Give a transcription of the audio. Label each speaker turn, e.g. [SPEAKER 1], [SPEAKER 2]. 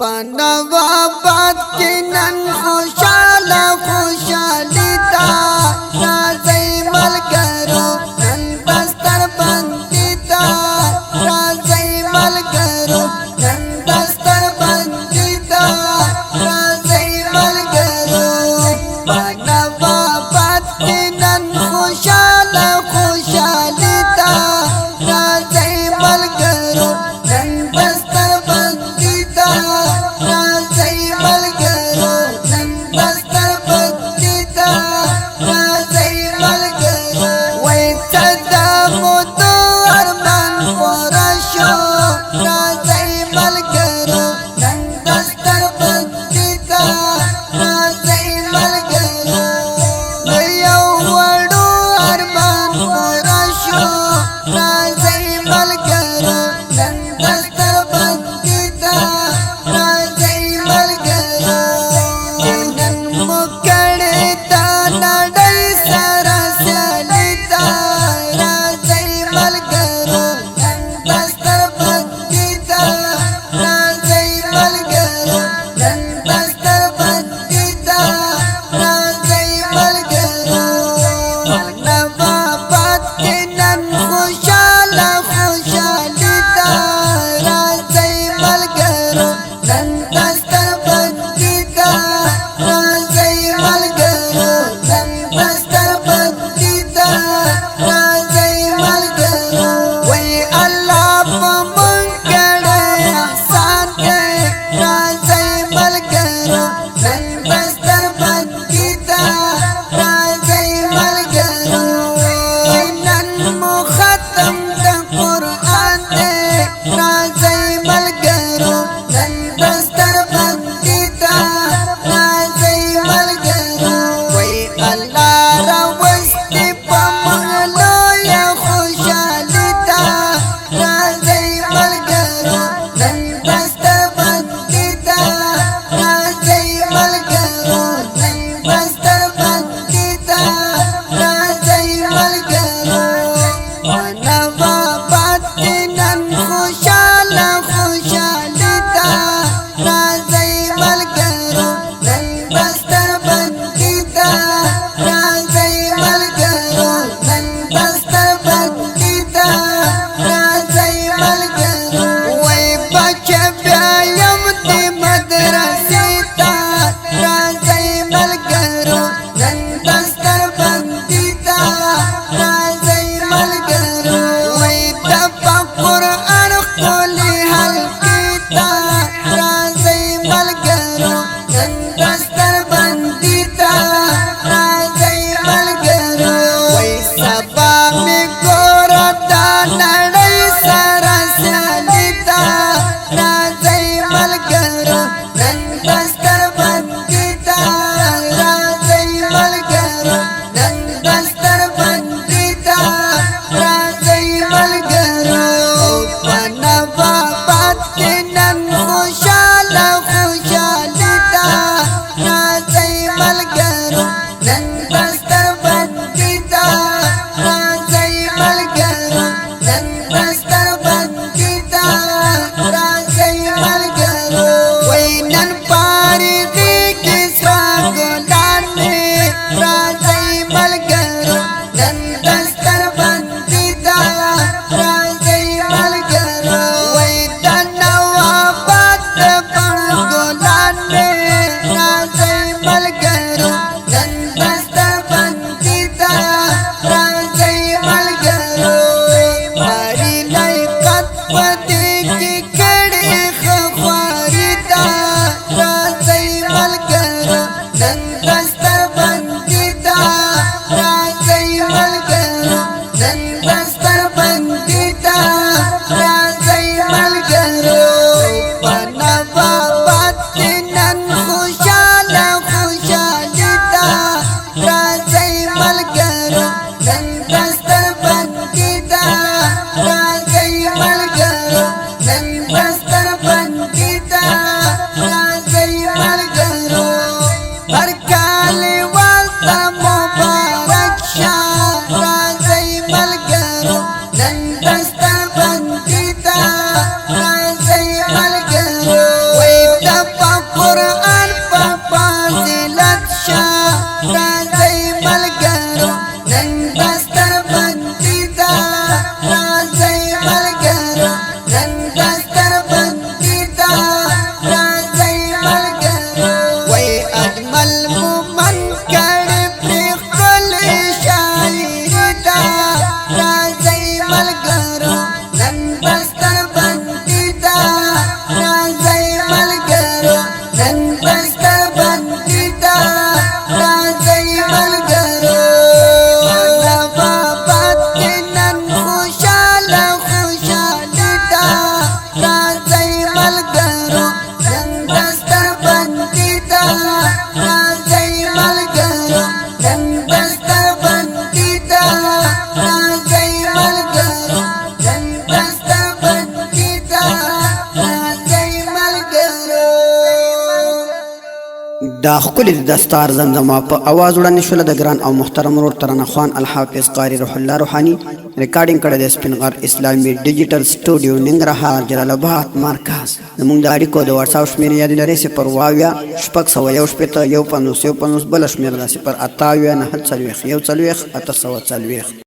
[SPEAKER 1] پنواباد کی نن خوشالا خوشالی تا رازی ملگرو نن بستر بندی تا رازی ملگرو نن بستر بندی تا رازی ملگرو پنواباد کی نن خوشالا خوشالی تا رازی ملگرو نن بستر بندی تا رازی ملگرو نن
[SPEAKER 2] دا ښکلې د دستار زمزمه په اواز وړاندې شوله د ګران او محترم ورور ترانه خوان الحافظ قاری روح الله روحاني ریکارډینګ کړی د سپین غر اسلامي ډیجیټل سټوډیو ننګرهار جلال آباد مرکز. زموږ د اړیکو د واتساپ شمېرې یادې لرئ 0 شپږ 151 150 بله شمېره ده 0 8 9 40 1 840.